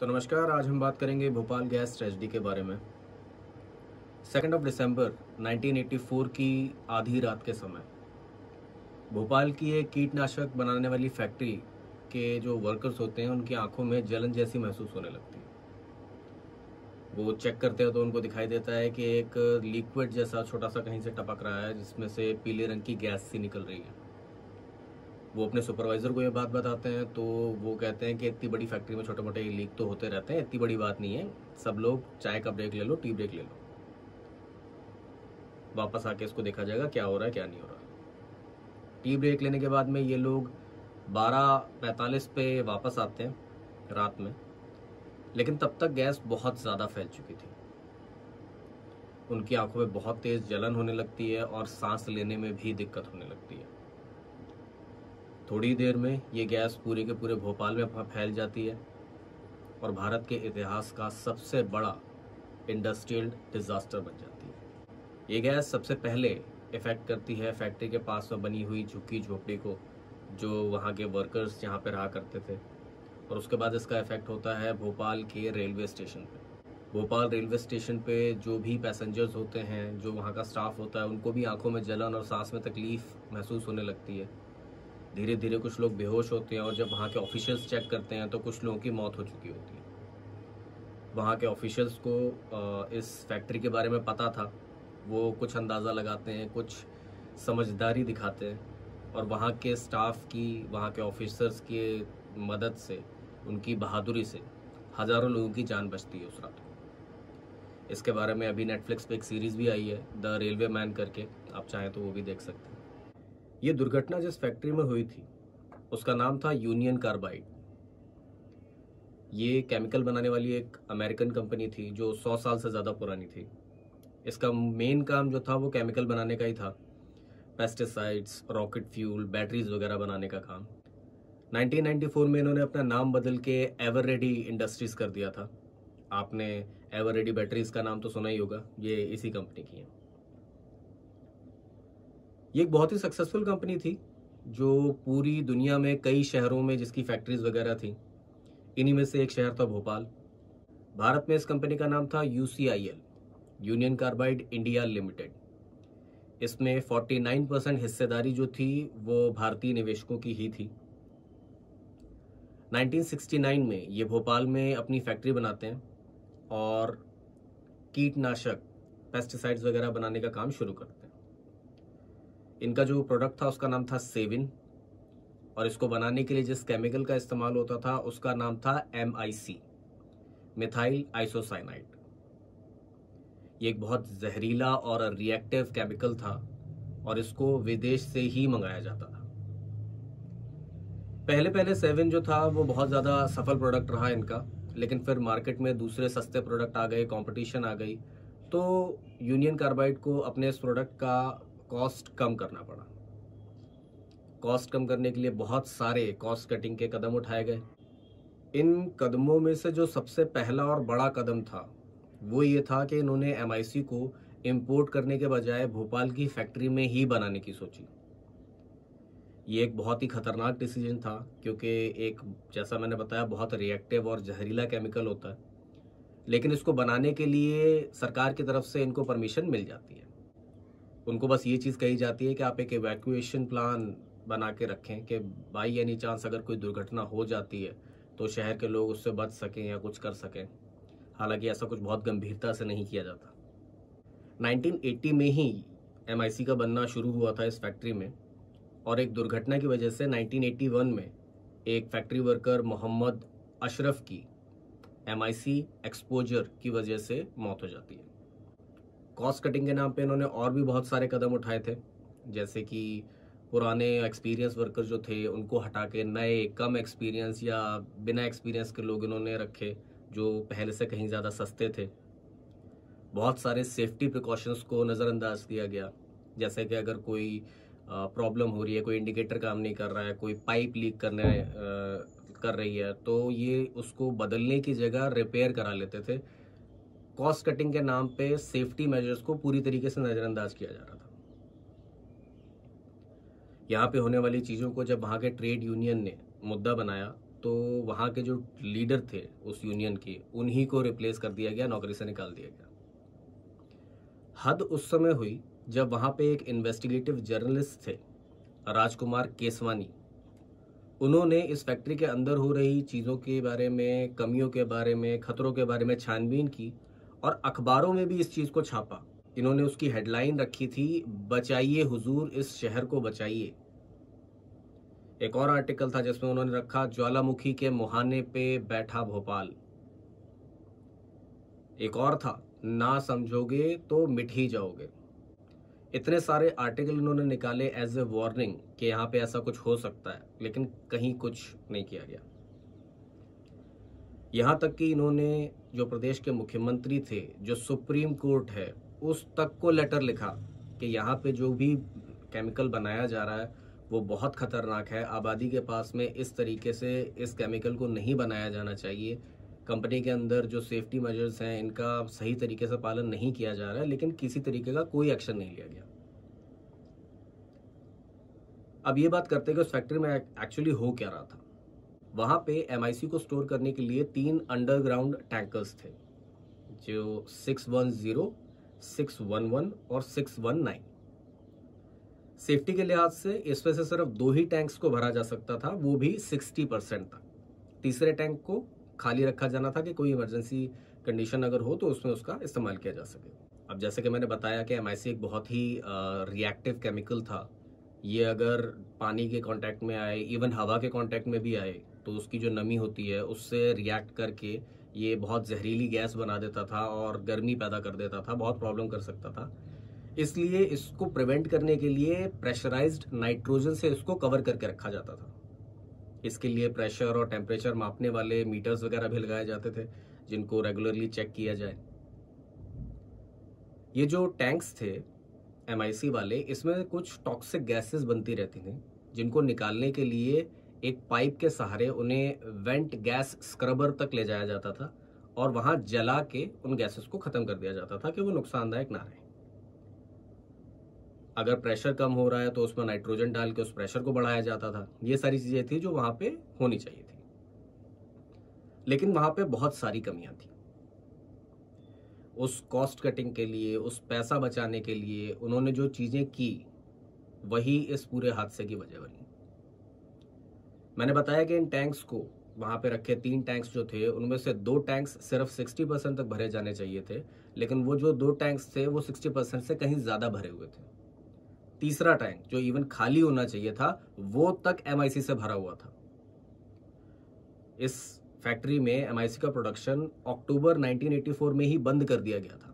तो नमस्कार, आज हम बात करेंगे भोपाल गैस ट्रेजेडी के बारे में। 2 दिसंबर 1984 की आधी रात के समय भोपाल की एक कीटनाशक बनाने वाली फैक्ट्री के जो वर्कर्स होते हैं उनकी आंखों में जलन जैसी महसूस होने लगती है। वो चेक करते हैं तो उनको दिखाई देता है कि एक लिक्विड जैसा छोटा सा कहीं से टपक रहा है जिसमें से पीले रंग की गैस सी निकल रही है। वो अपने सुपरवाइजर को ये बात बताते हैं तो वो कहते हैं कि इतनी बड़ी फैक्ट्री में छोटे मोटे लीक तो होते रहते हैं, इतनी बड़ी बात नहीं है, सब लोग चाय का ब्रेक ले लो, टी ब्रेक ले लो, वापस आके इसको देखा जाएगा क्या हो रहा है क्या नहीं हो रहा। टी ब्रेक लेने के बाद में ये लोग 12:45 पे वापस आते हैं रात में, लेकिन तब तक गैस बहुत ज़्यादा फैल चुकी थी। उनकी आंखों में बहुत तेज जलन होने लगती है और सांस लेने में भी दिक्कत होने लगती है। थोड़ी देर में ये गैस पूरे के पूरे भोपाल में फैल जाती है और भारत के इतिहास का सबसे बड़ा इंडस्ट्रियल डिजास्टर बन जाती है। ये गैस सबसे पहले इफेक्ट करती है फैक्ट्री के पास में बनी हुई झुग्गी झोपड़ी को, जो वहाँ के वर्कर्स यहाँ पे रहा करते थे, और उसके बाद इसका इफेक्ट होता है भोपाल के रेलवे स्टेशन पे। भोपाल रेलवे स्टेशन पे जो भी पैसेंजर्स होते हैं, जो वहाँ का स्टाफ होता है, उनको भी आंखों में जलन और सांस में तकलीफ महसूस होने लगती है। धीरे धीरे कुछ लोग बेहोश होते हैं और जब वहाँ के ऑफिशियल्स चेक करते हैं तो कुछ लोगों की मौत हो चुकी होती है। वहाँ के ऑफिशियल्स को इस फैक्ट्री के बारे में पता था, वो कुछ अंदाज़ा लगाते हैं, कुछ समझदारी दिखाते हैं और वहाँ के स्टाफ की, वहाँ के ऑफिसर्स की मदद से, उनकी बहादुरी से हज़ारों लोगों की जान बचती है उस रात को। इसके बारे में अभी नेटफ्लिक्स पे एक सीरीज़ भी आई है, द रेलवे मैन करके, आप चाहें तो वो भी देख सकते हैं। ये दुर्घटना जिस फैक्ट्री में हुई थी उसका नाम था यूनियन कार्बाइड। ये केमिकल बनाने वाली एक अमेरिकन कंपनी थी जो 100 साल से ज़्यादा पुरानी थी। इसका मेन काम जो था वो केमिकल बनाने का ही था, पेस्टिसाइड्स, रॉकेट फ्यूल, बैटरीज वगैरह बनाने का काम। 1994 में इन्होंने अपना नाम बदल के एवर रेडी इंडस्ट्रीज कर दिया था। आपने एवर रेडी बैटरीज का नाम तो सुना ही होगा, ये इसी कंपनी की है। ये एक बहुत ही सक्सेसफुल कंपनी थी जो पूरी दुनिया में कई शहरों में जिसकी फैक्ट्रीज वगैरह थी, इन्हीं में से एक शहर था भोपाल। भारत में इस कंपनी का नाम था UCIL, union carbide India limited. इसमें 49% हिस्सेदारी जो थी वो भारतीय निवेशकों की ही थी। 1969 में ये भोपाल में अपनी फैक्ट्री बनाते हैं और कीटनाशक, पेस्टिसाइड्स वगैरह बनाने का काम शुरू करते हैं। इनका जो प्रोडक्ट था उसका नाम था सेविन, और इसको बनाने के लिए जिस केमिकल का इस्तेमाल होता था उसका नाम था MIC, मिथाइल आइसोसाइनाइड। ये एक बहुत जहरीला और रिएक्टिव केमिकल था और इसको विदेश से ही मंगाया जाता था। पहले पहले सेविन जो था वो बहुत ज़्यादा सफल प्रोडक्ट रहा इनका, लेकिन फिर मार्केट में दूसरे सस्ते प्रोडक्ट आ गए, कंपटीशन आ गई, तो यूनियन कार्बाइड को अपने इस प्रोडक्ट का कॉस्ट कम करना पड़ा। कॉस्ट कम करने के लिए बहुत सारे कॉस्ट कटिंग के कदम उठाए गए। इन कदमों में से जो सबसे पहला और बड़ा कदम था वो ये था कि इन्होंने MIC को इंपोर्ट करने के बजाय भोपाल की फैक्ट्री में ही बनाने की सोची। ये एक बहुत ही खतरनाक डिसीजन था क्योंकि एक, जैसा मैंने बताया, बहुत रिएक्टिव और जहरीला केमिकल होता है, लेकिन इसको बनाने के लिए सरकार की तरफ से इनको परमिशन मिल जाती है। उनको बस ये चीज़ कही जाती है कि आप एक इवैक्यूएशन प्लान बना के रखें कि बाई एनी चांस अगर कोई दुर्घटना हो जाती है तो शहर के लोग उससे बच सकें या कुछ कर सकें। हालांकि ऐसा कुछ बहुत गंभीरता से नहीं किया जाता। 1980 में ही MIC का बनना शुरू हुआ था इस फैक्ट्री में, और एक दुर्घटना की वजह से 1981 में एक फैक्ट्री वर्कर मोहम्मद अशरफ की MIC एक्सपोजर की वजह से मौत हो जाती है। कॉस्ट कटिंग के नाम पे इन्होंने और भी बहुत सारे कदम उठाए थे, जैसे कि पुराने एक्सपीरियंस वर्कर जो थे उनको हटा के नए कम एक्सपीरियंस या बिना एक्सपीरियंस के लोग इन्होंने रखे जो पहले से कहीं ज़्यादा सस्ते थे। बहुत सारे सेफ्टी प्रिकॉशंस को नज़रअंदाज किया गया, जैसे कि अगर कोई प्रॉब्लम हो रही है, कोई इंडिकेटर काम नहीं कर रहा है, कोई पाइप लीक कर रही है, तो ये उसको बदलने की जगह रिपेयर करा लेते थे। कॉस्ट कटिंग के नाम पे सेफ्टी मेजर्स को पूरी तरीके से नज़रअंदाज किया जा रहा था। यहाँ पे होने वाली चीज़ों को जब वहाँ के ट्रेड यूनियन ने मुद्दा बनाया तो वहाँ के जो लीडर थे उस यूनियन के, उन्हीं को रिप्लेस कर दिया गया, नौकरी से निकाल दिया गया। हद उस समय हुई जब वहाँ पे एक इन्वेस्टिगेटिव जर्नलिस्ट थे, राजकुमार केसवानी। उन्होंने इस फैक्ट्री के अंदर हो रही चीज़ों के बारे में, कमियों के बारे में, खतरों के बारे में छानबीन की और अखबारों में भी इस चीज़ को छापा। इन्होंने उसकी हेडलाइन रखी थी, बचाइए हुजूर इस शहर को बचाइए। एक और आर्टिकल था जिसमें उन्होंने रखा, ज्वालामुखी के मुहाने पे बैठा भोपाल। एक और था, ना समझोगे तो मिट ही जाओगे। इतने सारे आर्टिकल इन्होंने निकाले एज ए वार्निंग कि यहाँ पे ऐसा कुछ हो सकता है, लेकिन कहीं कुछ नहीं किया गया। यहाँ तक कि इन्होंने जो प्रदेश के मुख्यमंत्री थे, जो सुप्रीम कोर्ट है, उस तक को लेटर लिखा कि यहाँ पे जो भी केमिकल बनाया जा रहा है वो बहुत खतरनाक है, आबादी के पास में इस तरीके से इस केमिकल को नहीं बनाया जाना चाहिए। कंपनी के अंदर जो सेफ्टी मेजर्स हैं इनका सही तरीके से पालन नहीं किया जा रहा है, लेकिन किसी तरीके का कोई एक्शन नहीं लिया गया। अब ये बात करते हैं कि उस फैक्ट्री में एक्चुअली हो क्या रहा था। वहाँ पे एमआईसी को स्टोर करने के लिए 3 अंडरग्राउंड टैंकर्स थे, जो 610, 611 और 619। सेफ्टी के लिहाज से इसमें से सिर्फ 2 ही टैंक्स को भरा जा सकता था, वो भी 60% तक। तीसरे टैंक को खाली रखा जाना था कि कोई इमरजेंसी कंडीशन अगर हो तो उसमें उसका इस्तेमाल किया जा सके। अब जैसे कि मैंने बताया कि एमआईसी एक बहुत ही रिएक्टिव केमिकल था। ये अगर पानी के कांटेक्ट में आए, इवन हवा के कांटेक्ट में भी आए, तो उसकी जो नमी होती है उससे रिएक्ट करके ये बहुत जहरीली गैस बना देता था और गर्मी पैदा कर देता था, बहुत प्रॉब्लम कर सकता था। इसलिए इसको प्रिवेंट करने के लिए प्रेशराइज्ड नाइट्रोजन से इसको कवर करके रखा जाता था। इसके लिए प्रेशर और टेम्परेचर मापने वाले मीटर्स वगैरह भी लगाए जाते थे, जिनको रेगुलरली चेक किया जाए। ये जो टैंक्स थे एमआईसी वाले, इसमें कुछ टॉक्सिक गैसेस बनती रहती थी, जिनको निकालने के लिए एक पाइप के सहारे उन्हें वेंट गैस स्क्रबर तक ले जाया जाता था और वहां जला के उन गैसेस को खत्म कर दिया जाता था कि वो नुकसानदायक ना रहे। अगर प्रेशर कम हो रहा है तो उसमें नाइट्रोजन डाल के उस प्रेशर को बढ़ाया जाता था। ये सारी चीजें थी जो वहां पे होनी चाहिए थी, लेकिन वहां पे बहुत सारी कमियां थी। उस कॉस्ट कटिंग के लिए, उस पैसा बचाने के लिए उन्होंने जो चीजें की, वही इस पूरे हादसे की वजह बनी। मैंने बताया कि इन टैंक्स को वहां पे रखे 3 टैंक्स जो थे, उनमें से 2 टैंक्स सिर्फ 60% तक भरे जाने चाहिए थे, लेकिन वो जो 2 टैंक्स थे वो 60% से कहीं ज्यादा भरे हुए थे। तीसरा टैंक जो इवन खाली होना चाहिए था, वो तक एमआईसी से भरा हुआ था। इस फैक्ट्री में एमआईसी का प्रोडक्शन अक्टूबर 1984 में ही बंद कर दिया गया था।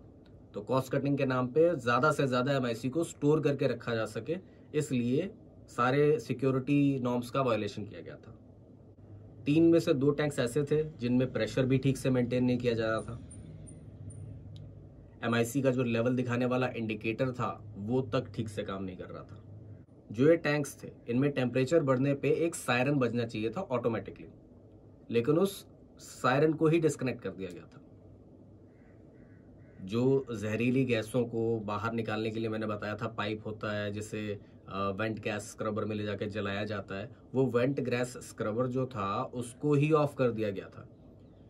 तो कॉस्ट कटिंग के नाम पे ज्यादा से ज्यादा एमआईसी को स्टोर करके रखा जा सके, इसलिए सारे सिक्योरिटी नॉर्म्स का वायलेशन किया गया था। 3 में से 2 टैंक्स ऐसे थे जिनमें प्रेशर भी ठीक से मेंटेन नहीं किया जा रहा था। एमआईसी का जो लेवल दिखाने वाला इंडिकेटर था वो तक ठीक से काम नहीं कर रहा था। जो ये टैंक्स थे, इनमें टेम्परेचर बढ़ने पे एक सायरन बजना चाहिए था ऑटोमेटिकली, लेकिन उस सायरन को ही डिस्कनेक्ट कर दिया गया था। जो जहरीली गैसों को बाहर निकालने के लिए मैंने बताया था पाइप होता है जिसे वेंट गैस स्क्रबर में ले जाकर जलाया जाता है, वो वेंट गैस स्क्रबर जो था उसको ही ऑफ कर दिया गया था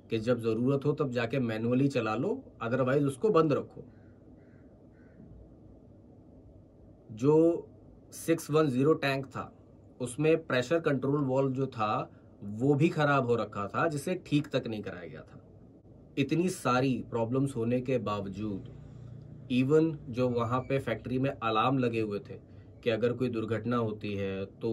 कि जब जरूरत हो तब जाके मैनुअली चला लो, अदरवाइज उसको बंद रखो। जो 610 टैंक था उसमें प्रेशर कंट्रोल वाल्व जो था वो भी खराब हो रखा था, जिसे ठीक तक नहीं कराया गया था। इतनी सारी प्रॉब्लम्स होने के बावजूद इवन जो वहां पे फैक्ट्री में अलार्म लगे हुए थे कि अगर कोई दुर्घटना होती है तो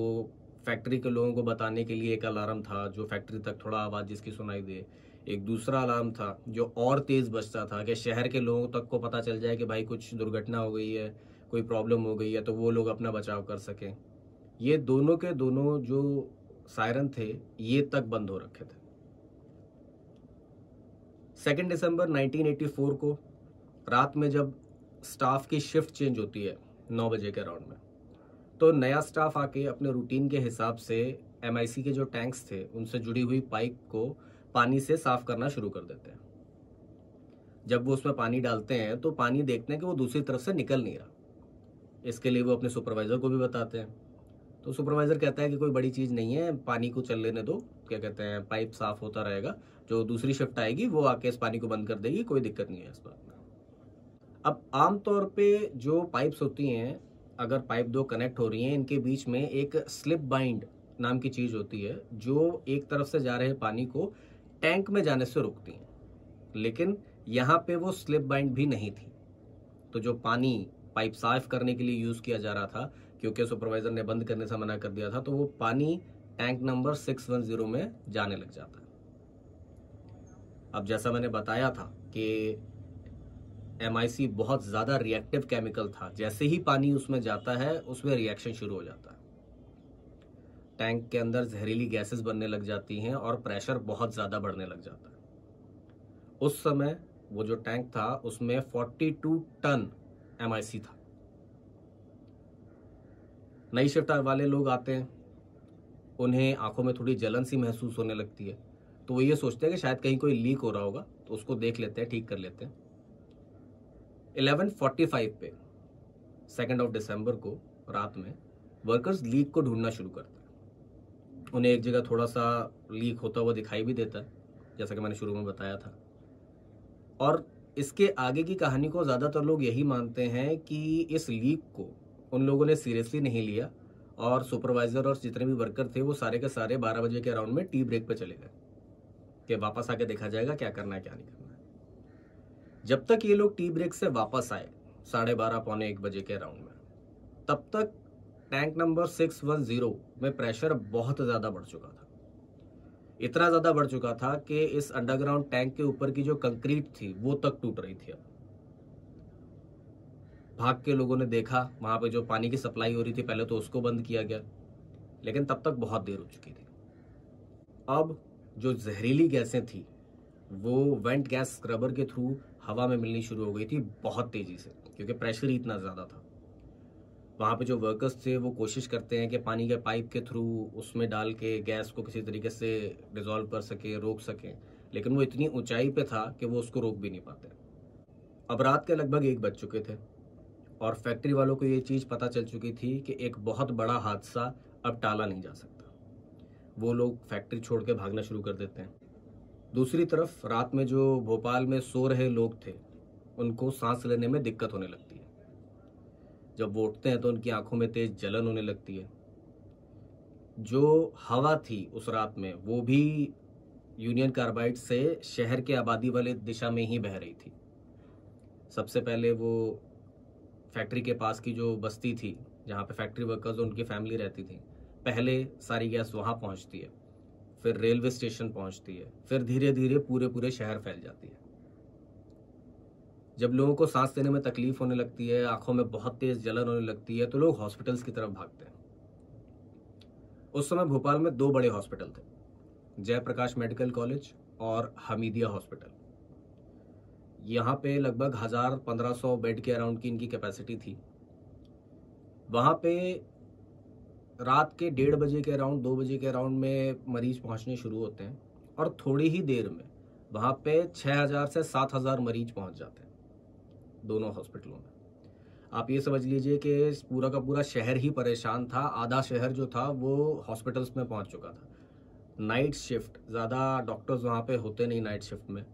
फैक्ट्री के लोगों को बताने के लिए एक अलार्म था जो फैक्ट्री तक थोड़ा आवाज जिसकी सुनाई दे। एक दूसरा अलार्म था जो और तेज बजता था कि शहर के लोगों तक को पता चल जाए कि भाई कुछ दुर्घटना हो गई है, कोई प्रॉब्लम हो गई है, तो वो लोग अपना बचाव कर सकें। ये दोनों के दोनों जो सायरन थे ये तक बंद हो रखे थे। 2 दिसंबर 1984 को रात में जब स्टाफ की शिफ्ट चेंज होती है 9 बजे के अराउंड में, तो नया स्टाफ आके अपने रूटीन के हिसाब से एमआईसी के जो टैंक्स थे उनसे जुड़ी हुई पाइप को पानी से साफ करना शुरू कर देते हैं। जब वो उसमें पानी डालते हैं तो पानी देखते हैं कि वो दूसरी तरफ से निकल नहीं रहा। इसके लिए वो अपने सुपरवाइजर को भी बताते हैं, तो सुपरवाइजर कहता है कि कोई बड़ी चीज नहीं है, पानी को चल लेने दो, क्या कहते हैं पाइप साफ होता रहेगा, जो दूसरी शिफ्ट आएगी वो आके इस पानी को बंद कर देगी, कोई दिक्कत नहीं है इस बात में। अब आमतौर पे जो पाइप्स होती हैं, अगर पाइप दो कनेक्ट हो रही हैं, इनके बीच में एक स्लिप बाइंड नाम की चीज़ होती है जो एक तरफ से जा रहे पानी को टैंक में जाने से रोकती है। लेकिन यहाँ पे वो स्लिप बाइंड भी नहीं थी, तो जो पानी पाइप साफ करने के लिए यूज़ किया जा रहा था, क्योंकि सुपरवाइजर ने बंद करने से मना कर दिया था, तो वो पानी टैंक नंबर 610 में जाने लग जाता है। अब जैसा मैंने बताया था कि MIC बहुत ज़्यादा रिएक्टिव केमिकल था, जैसे ही पानी उसमें जाता है उसमें रिएक्शन शुरू हो जाता है, टैंक के अंदर जहरीली गैसेस बनने लग जाती हैं और प्रेशर बहुत ज़्यादा बढ़ने लग जाता है। उस समय वो जो टैंक था उसमें 42 टन MIC था। नई शिफ्ट वाले लोग आते हैं, उन्हें आंखों में थोड़ी जलन सी महसूस होने लगती है, तो वो ये सोचते हैं कि शायद कहीं कोई लीक हो रहा होगा, तो उसको देख लेते हैं, ठीक कर लेते हैं। 11:45 पे 2 दिसंबर को रात में वर्कर्स लीक को ढूंढना शुरू करते हैं। उन्हें एक जगह थोड़ा सा लीक होता हुआ दिखाई भी देता है, जैसा कि मैंने शुरू में बताया था। और इसके आगे की कहानी को ज़्यादातर लोग यही मानते हैं कि इस लीक को उन लोगों ने सीरियसली नहीं लिया और सुपरवाइजर और जितने भी वर्कर थे वो सारे के सारे 12 बजे के अराउंड में टी ब्रेक पे चले गए कि वापस आके देखा जाएगा क्या करना है क्या नहीं करना है। जब तक ये लोग टी ब्रेक से वापस आए 12:30 पौने 1 बजे के अराउंड में, तब तक टैंक नंबर 610 में प्रेशर बहुत ज़्यादा बढ़ चुका था। इतना ज़्यादा बढ़ चुका था कि इस अंडरग्राउंड टैंक के ऊपर की जो कंक्रीट थी वो तक टूट रही थी। अब भाग के लोगों ने देखा, वहाँ पे जो पानी की सप्लाई हो रही थी पहले तो उसको बंद किया गया, लेकिन तब तक बहुत देर हो चुकी थी। अब जो जहरीली गैसें थी वो वेंट गैस स्क्रबर के थ्रू हवा में मिलनी शुरू हो गई थी बहुत तेज़ी से, क्योंकि प्रेशर ही इतना ज़्यादा था। वहाँ पे जो वर्कर्स थे वो कोशिश करते हैं कि पानी के पाइप के थ्रू उसमें डाल के गैस को किसी तरीके से डिज़ोल्व कर सकें, रोक सकें, लेकिन वो इतनी ऊंचाई पे था कि वो उसको रोक भी नहीं पाते। अब रात के लगभग 1 बज चुके थे और फैक्ट्री वालों को ये चीज़ पता चल चुकी थी कि एक बहुत बड़ा हादसा अब टाला नहीं जा सकता। वो लोग फैक्ट्री छोड़ के भागना शुरू कर देते हैं। दूसरी तरफ रात में जो भोपाल में सो रहे लोग थे उनको सांस लेने में दिक्कत होने लगती है। जब वो उठते हैं तो उनकी आंखों में तेज जलन होने लगती है। जो हवा थी उस रात में वो भी यूनियन कार्बाइड से शहर के आबादी वाले दिशा में ही बह रही थी। सबसे पहले वो फैक्ट्री के पास की जो बस्ती थी जहाँ पे फैक्ट्री वर्कर्स उनकी फैमिली रहती थी, पहले सारी गैस वहाँ पहुँचती है, फिर रेलवे स्टेशन पहुँचती है, फिर धीरे धीरे पूरे पूरे शहर फैल जाती है। जब लोगों को सांस लेने में तकलीफ होने लगती है, आंखों में बहुत तेज जलन होने लगती है, तो लोग हॉस्पिटल्स की तरफ भागते हैं। उस समय भोपाल में 2 बड़े हॉस्पिटल थे, जयप्रकाश मेडिकल कॉलेज और हमीदिया हॉस्पिटल। यहाँ पे लगभग 1000-1500 बेड के अराउंड की इनकी कैपेसिटी थी। वहाँ पे रात के 1:30 बजे के अराउंड, 2 बजे के अराउंड में मरीज पहुँचने शुरू होते हैं और थोड़ी ही देर में वहाँ पे 6000 से 7000 मरीज पहुँच जाते हैं दोनों हॉस्पिटलों में। आप ये समझ लीजिए कि पूरा का पूरा शहर ही परेशान था। आधा शहर जो था वो हॉस्पिटल्स में पहुँच चुका था। नाइट शिफ्ट, ज़्यादा डॉक्टर्स वहाँ पे होते नहीं नाइट शिफ्ट में,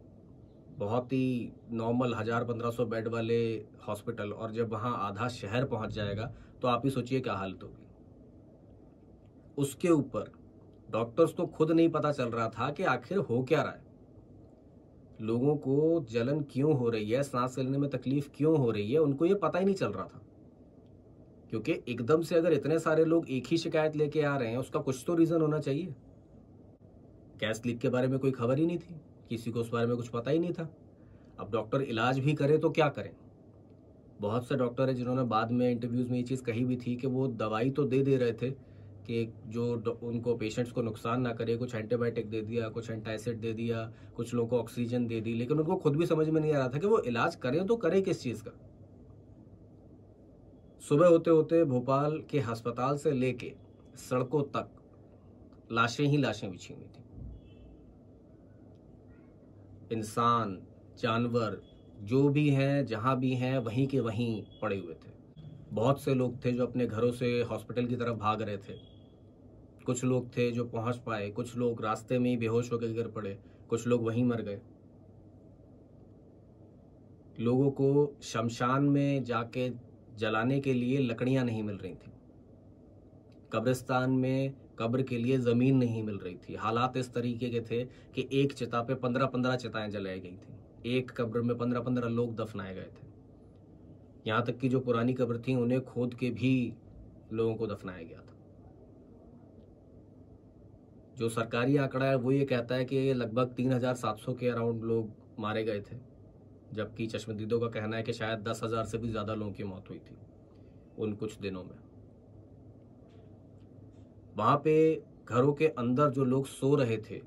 बहुत ही नॉर्मल 1000-1500 बेड वाले हॉस्पिटल, और जब वहाँ आधा शहर पहुँच जाएगा तो आप ही सोचिए क्या हालत होगी। उसके ऊपर डॉक्टर्स को खुद नहीं पता चल रहा था कि आखिर हो क्या रहा है, लोगों को जलन क्यों हो रही है, सांस लेने में तकलीफ क्यों हो रही है, उनको ये पता ही नहीं चल रहा था। क्योंकि एकदम से अगर इतने सारे लोग एक ही शिकायत लेके आ रहे हैं, उसका कुछ तो रीजन होना चाहिए। गैस लीक के बारे में कोई खबर ही नहीं थी, किसी को उस बारे में कुछ पता ही नहीं था। अब डॉक्टर इलाज भी करे तो क्या करें। बहुत से डॉक्टर हैं जिन्होंने बाद में इंटरव्यूज में ये चीज़ कही भी थी कि वो दवाई तो दे रहे थे कि जो उनको पेशेंट्स को नुकसान ना करे, कुछ एंटीबायोटिक दे दिया, कुछ एंटासिड दे दिया, कुछ लोगों को ऑक्सीजन दे दी, लेकिन उनको खुद भी समझ में नहीं आ रहा था कि वो इलाज करें तो करें किस चीज़ का। सुबह होते होते भोपाल के अस्पताल से लेके सड़कों तक लाशें ही लाशें बिछी हुई थी। इंसान, जानवर जो भी हैं, जहाँ भी हैं, वहीं के वहीं पड़े हुए थे। बहुत से लोग थे जो अपने घरों से हॉस्पिटल की तरफ भाग रहे थे, कुछ लोग थे जो पहुंच पाए, कुछ लोग रास्ते में ही बेहोश होकर गिर पड़े, कुछ लोग वहीं मर गए। लोगों को शमशान में जाके जलाने के लिए लकड़ियां नहीं मिल रही थी, कब्रिस्तान में कब्र के लिए ज़मीन नहीं मिल रही थी। हालात इस तरीके के थे कि एक चिता पे 15-15 चिताएं जलाई गई थी, एक कब्र में 15-15 लोग दफनाए गए थे। यहाँ तक कि जो पुरानी कब्र थी उन्हें खोद के भी लोगों को दफनाया गया था। जो सरकारी आंकड़ा है वो ये कहता है कि लगभग 3700 के अराउंड लोग मारे गए थे, जबकि चश्मदीदों का कहना है कि शायद 10,000 से भी ज़्यादा लोगों की मौत हुई थी उन कुछ दिनों में। वहाँ पे घरों के अंदर जो लोग सो रहे थे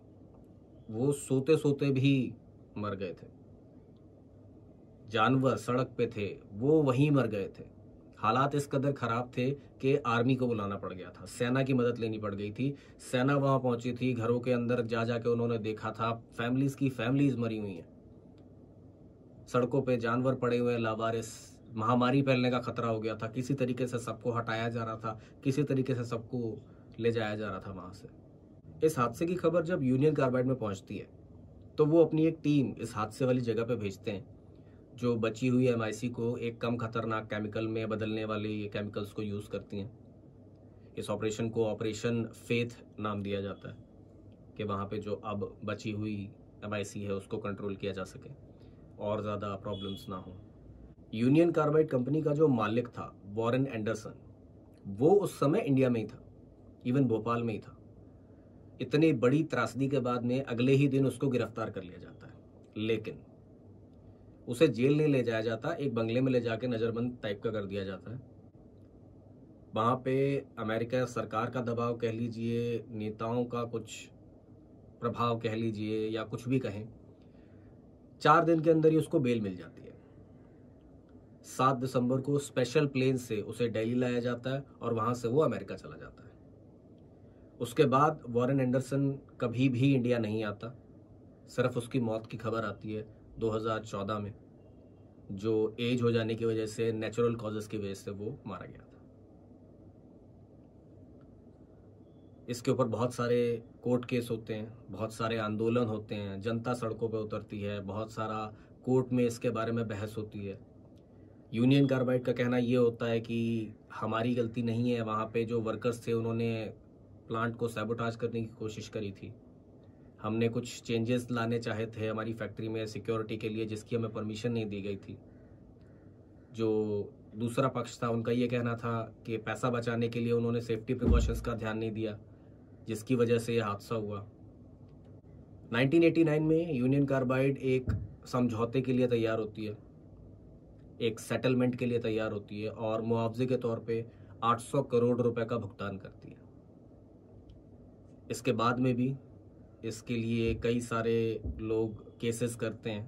वो सोते सोते भी मर गए थे। जानवर सड़क पे थे वो वहीं मर गए थे। हालात इस कदर खराब थे कि आर्मी को बुलाना पड़ गया था, सेना की मदद लेनी पड़ गई थी। सेना वहां पहुंची थी, घरों के अंदर जा जाके उन्होंने देखा था, फैमिलीज की फैमिलीज मरी हुई हैं, सड़कों पे जानवर पड़े हुए हैं लावारिस। महामारी फैलने का खतरा हो गया था, किसी तरीके से सबको हटाया जा रहा था, किसी तरीके से सबको ले जाया जा रहा था वहां से। इस हादसे की खबर जब यूनियन कार्बाइड में पहुंचती है तो वो अपनी एक टीम इस हादसे वाली जगह पे भेजते हैं, जो बची हुई MIC को एक कम खतरनाक केमिकल में बदलने वाले ये केमिकल्स को यूज़ करती हैं। इस ऑपरेशन को ऑपरेशन फेथ नाम दिया जाता है कि वहाँ पे जो अब बची हुई MIC है उसको कंट्रोल किया जा सके और ज़्यादा प्रॉब्लम्स ना हो। यूनियन कार्बाइड कंपनी का जो मालिक था वॉरेन एंडरसन, वो उस समय इंडिया में ही था, इवन भोपाल में ही था। इतनी बड़ी त्रासदी के बाद में अगले ही दिन उसको गिरफ्तार कर लिया जाता है, लेकिन उसे जेल नहीं ले जाया जाता, एक बंगले में ले जाके नज़रबंद टाइप का कर दिया जाता है। वहाँ पे अमेरिका सरकार का दबाव कह लीजिए, नेताओं का कुछ प्रभाव कह लीजिए, या कुछ भी कहें, 4 दिन के अंदर ही उसको बेल मिल जाती है। 7 दिसंबर को स्पेशल प्लेन से उसे दिल्ली लाया जाता है और वहाँ से वो अमेरिका चला जाता है। उसके बाद वॉरेन एंडरसन कभी भी इंडिया नहीं आता, सिर्फ उसकी मौत की खबर आती है 2014 में, जो एज हो जाने की वजह से, नेचुरल कॉजेस की वजह से वो मारा गया था। इसके ऊपर बहुत सारे कोर्ट केस होते हैं, बहुत सारे आंदोलन होते हैं, जनता सड़कों पर उतरती है, बहुत सारा कोर्ट में इसके बारे में बहस होती है। यूनियन कार्बाइड का कहना ये होता है कि हमारी गलती नहीं है, वहाँ पे जो वर्कर्स थे उन्होंने प्लांट को सैबोटाज करने की कोशिश करी थी, हमने कुछ चेंजेस लाने चाहे थे हमारी फैक्ट्री में सिक्योरिटी के लिए, जिसकी हमें परमिशन नहीं दी गई थी। जो दूसरा पक्ष था उनका ये कहना था कि पैसा बचाने के लिए उन्होंने सेफ्टी प्रिकॉशंस का ध्यान नहीं दिया, जिसकी वजह से ये हादसा हुआ। 1989 में यूनियन कार्बाइड एक समझौते के लिए तैयार होती है, एक सेटलमेंट के लिए तैयार होती है और मुआवजे के तौर पे 800 करोड़ रुपए का भुगतान करती है। इसके बाद में भी इसके लिए कई सारे लोग केसेस करते हैं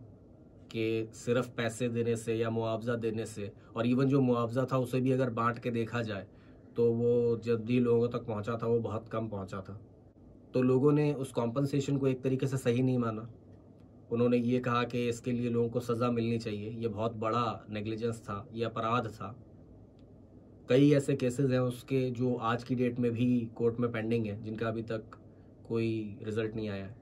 कि सिर्फ पैसे देने से या मुआवजा देने से, और इवन जो मुआवजा था उसे भी अगर बांट के देखा जाए तो वो जब भी लोगों तक पहुंचा था वो बहुत कम पहुंचा था। तो लोगों ने उस कॉम्पनसेशन को एक तरीके से सही नहीं माना। उन्होंने ये कहा कि इसके लिए लोगों को सज़ा मिलनी चाहिए, ये बहुत बड़ा नेग्लिजेंस था, ये अपराध था। कई ऐसे केसेस हैं उसके जो आज की डेट में भी कोर्ट में पेंडिंग है, जिनका अभी तक कोई रिजल्ट नहीं आया है।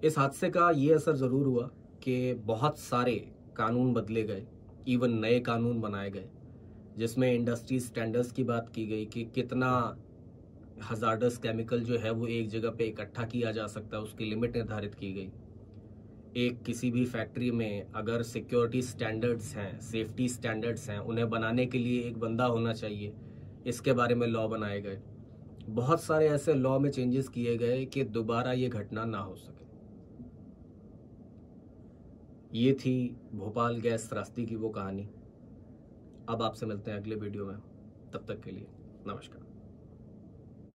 इस हादसे का ये असर ज़रूर हुआ कि बहुत सारे कानून बदले गए, इवन नए कानून बनाए गए, जिसमें इंडस्ट्री स्टैंडर्ड्स की बात की गई कि कितना हजार्डस केमिकल जो है वो एक जगह पे इकट्ठा किया जा सकता है, उसकी लिमिट निर्धारित की गई। एक किसी भी फैक्ट्री में अगर सिक्योरिटी स्टैंडर्ड्स हैं, सेफ्टी स्टैंडर्ड्स हैं, उन्हें बनाने के लिए एक बंदा होना चाहिए, इसके बारे में लॉ बनाए गए। बहुत सारे ऐसे लॉ में चेंजेस किए गए कि दोबारा ये घटना ना हो सके। ये थी भोपाल गैस त्रासदी की वो कहानी। अब आपसे मिलते हैं अगले वीडियो में, तब तक के लिए नमस्कार।